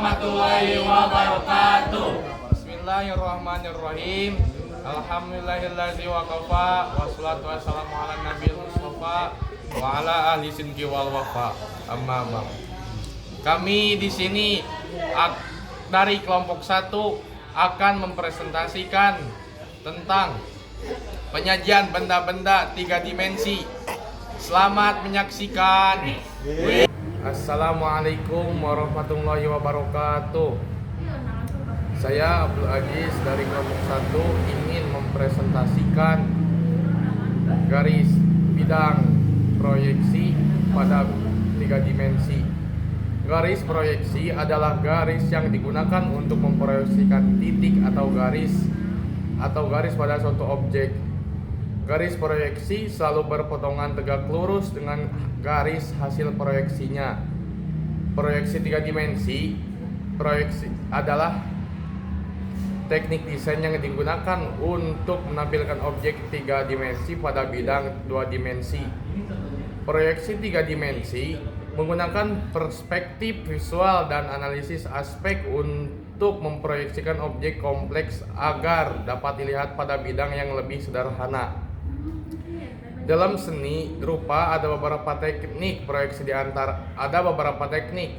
warahmatullahi wabarakatuh. Bismillahirrahmanirrahim. Alhamdulillahillazi waqafa wassalatu wassalamu ala nabiyil mustafa wa ala ahli sinki wal wafa. Amma ba'd. Kami di sini dari kelompok 1 akan mempresentasikan tentang penyajian benda-benda 3 dimensi. Selamat menyaksikan. Assalamualaikum warahmatullahi wabarakatuh. Saya Abdul Aziz dari kelompok 1 ingin mempresentasikan garis bidang proyeksi pada 3 dimensi. Garis proyeksi adalah garis yang digunakan untuk memproyeksikan titik atau garis pada suatu objek. Garis proyeksi selalu berpotongan tegak lurus dengan garis hasil proyeksinya. Proyeksi 3 dimensi adalah teknik desain yang digunakan untuk menampilkan objek 3 dimensi pada bidang 2 dimensi. Proyeksi 3 dimensi menggunakan perspektif visual dan analisis aspek untuk memproyeksikan objek kompleks agar dapat dilihat pada bidang yang lebih sederhana. Dalam seni rupa ada beberapa teknik proyeksi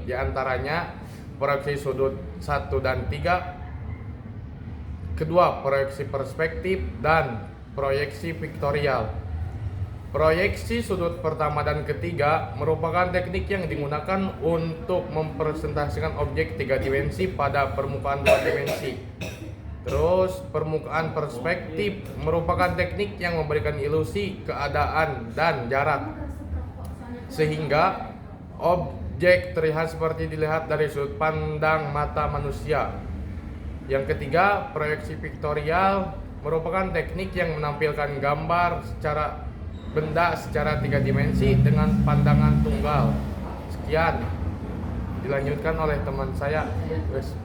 diantaranya proyeksi sudut 1 dan 3, kedua proyeksi perspektif, dan proyeksi piktorial. Proyeksi sudut pertama dan ketiga merupakan teknik yang digunakan untuk mempresentasikan objek 3 dimensi pada permukaan 2 dimensi. Terus permukaan perspektif merupakan teknik yang memberikan ilusi keadaan dan jarak, sehingga objek terlihat seperti dilihat dari sudut pandang mata manusia. Yang ketiga, proyeksi piktorial merupakan teknik yang menampilkan gambar benda secara 3 dimensi dengan pandangan tunggal. Sekian, dilanjutkan oleh teman saya.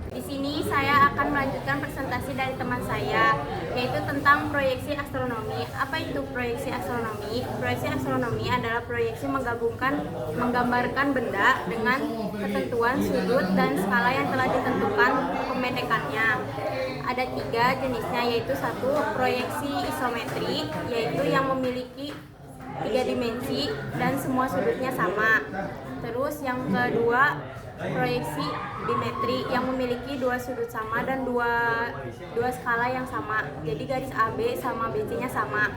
Di sini saya akan melanjutkan presentasi dari teman saya, yaitu tentang proyeksi astronomi. Apa itu proyeksi astronomi? Proyeksi astronomi adalah proyeksi menggambarkan benda dengan ketentuan sudut dan skala yang telah ditentukan pemendekannya. Ada 3 jenisnya, yaitu 1 proyeksi isometri, yaitu yang memiliki 3 dimensi dan semua sudutnya sama. Terus yang kedua, proyeksi dimetri yang memiliki 2 sudut sama dan dua skala yang sama. Jadi garis AB sama BC-nya sama.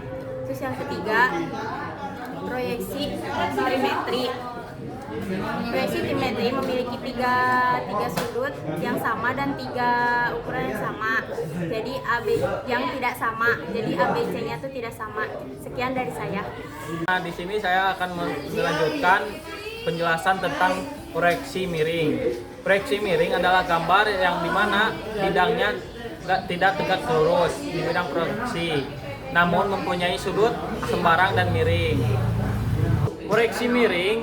Terus yang ketiga, proyeksi trimetri. Proyeksi trimetri memiliki tiga sudut yang sama dan 3 ukuran yang sama. Jadi AB yang tidak sama. Jadi ABC-nya itu tidak sama. Sekian dari saya. Nah, di sini saya akan melanjutkan penjelasan tentang proyeksi miring. Proyeksi miring adalah gambar yang dimana bidangnya tidak tegak lurus di bidang proyeksi, namun mempunyai sudut sembarang dan miring. Proyeksi miring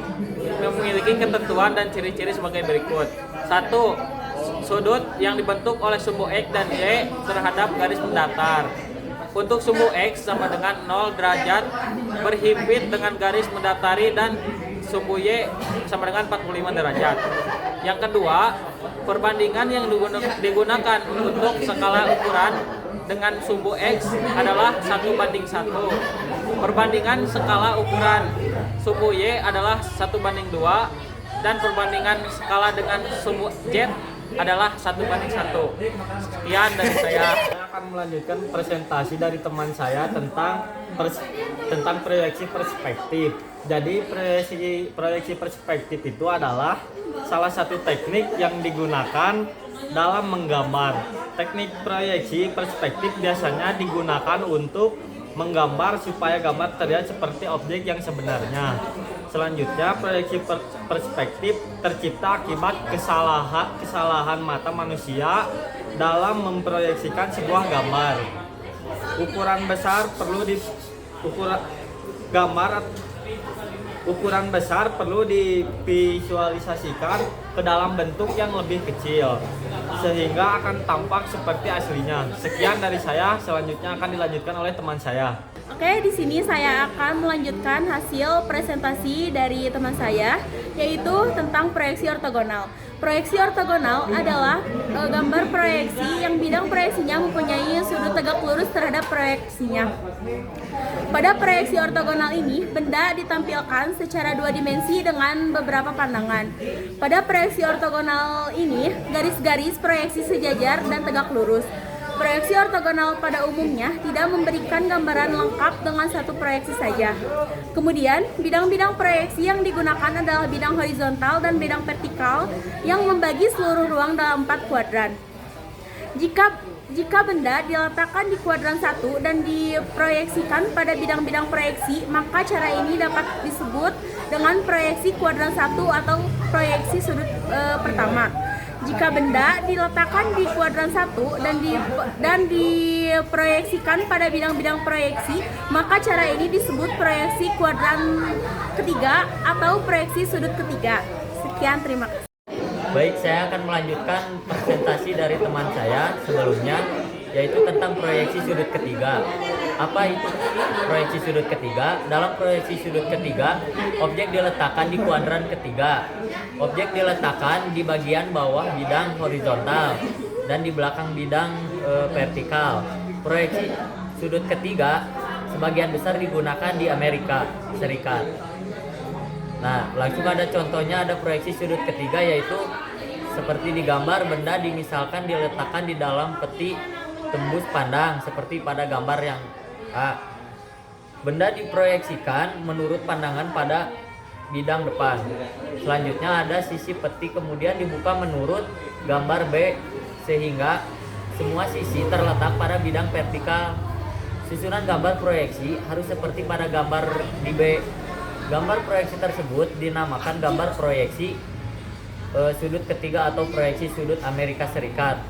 memiliki ketentuan dan ciri-ciri sebagai berikut. 1. Sudut yang dibentuk oleh sumbu X dan Y terhadap garis mendatar. Untuk sumbu X sama dengan 0 derajat berhimpit dengan garis mendatari dan sumbu Y sama dengan 45 derajat. Yang kedua, perbandingan yang digunakan untuk skala ukuran dengan sumbu X adalah 1:1. Perbandingan skala ukuran sumbu Y adalah 1:2 dan perbandingan skala dengan sumbu Z adalah 1:1. Sekian dari saya. Saya akan melanjutkan presentasi dari teman saya tentang proyeksi perspektif. Jadi proyeksi perspektif itu adalah salah satu teknik yang digunakan dalam menggambar. Teknik proyeksi perspektif biasanya digunakan untuk menggambar supaya gambar terlihat seperti objek yang sebenarnya. Selanjutnya, proyeksi perspektif tercipta akibat kesalahan mata manusia dalam memproyeksikan sebuah gambar. Ukuran besar perlu divisualisasikan ke dalam bentuk yang lebih kecil sehingga akan tampak seperti aslinya. Sekian dari saya, selanjutnya akan dilanjutkan oleh teman saya. Oke, di sini saya akan melanjutkan hasil presentasi dari teman saya, yaitu tentang proyeksi ortogonal. Proyeksi ortogonal adalah gambar proyeksi yang bidang proyeksinya mempunyai sudut tegak lurus terhadap proyeksinya. Pada proyeksi ortogonal ini, benda ditampilkan secara dua dimensi dengan beberapa pandangan. Pada proyeksi ortogonal ini, garis-garis proyeksi sejajar dan tegak lurus. Proyeksi ortogonal pada umumnya tidak memberikan gambaran lengkap dengan satu proyeksi saja. Kemudian, bidang-bidang proyeksi yang digunakan adalah bidang horizontal dan bidang vertikal yang membagi seluruh ruang dalam 4 kuadran. Jika benda diletakkan di kuadran 1 dan diproyeksikan pada bidang-bidang proyeksi, maka cara ini dapat disebut dengan proyeksi kuadran 1 atau proyeksi sudut pertama. Jika benda diletakkan di kuadran 1 dan diproyeksikan pada bidang-bidang proyeksi, maka cara ini disebut proyeksi kuadran ketiga atau proyeksi sudut ketiga. Sekian, terima kasih. Baik, saya akan melanjutkan presentasi dari teman saya sebelumnya, yaitu tentang proyeksi sudut ketiga. Apa itu proyeksi sudut ketiga? Dalam proyeksi sudut ketiga, objek diletakkan di kuadran ketiga. Objek diletakkan di bagian bawah bidang horizontal dan di belakang bidang vertikal. Proyeksi sudut ketiga sebagian besar digunakan di Amerika Serikat. Nah, langsung ada contohnya, ada proyeksi sudut ketiga, yaitu seperti di gambar, benda misalkan diletakkan di dalam peti tembus pandang seperti pada gambar yang A. Benda diproyeksikan menurut pandangan pada bidang depan. Selanjutnya ada sisi peti kemudian dibuka menurut gambar B sehingga semua sisi terletak pada bidang vertikal. Susunan gambar proyeksi harus seperti pada gambar di B. Gambar proyeksi tersebut dinamakan gambar proyeksi sudut ketiga atau proyeksi sudut Amerika Serikat.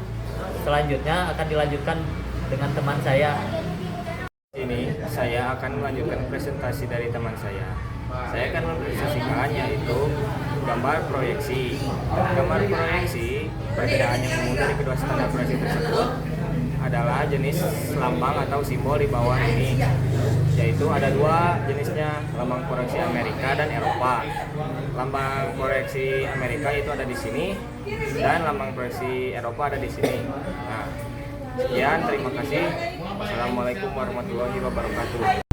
Selanjutnya akan dilanjutkan dengan teman saya. Ini saya akan melanjutkan presentasi dari teman saya. Saya akan mempresentasikan yaitu gambar proyeksi. Gambar proyeksi, perbedaan yang umum dari kedua standar proyeksi tersebut adalah jenis lambang atau simbol di bawah ini, yaitu ada dua jenisnya, lambang proyeksi Amerika dan Eropa. Lambang proyeksi Amerika itu ada di sini dan lambang proyeksi Eropa ada di sini. Nah, sekian, terima kasih. Assalamualaikum warahmatullahi wabarakatuh.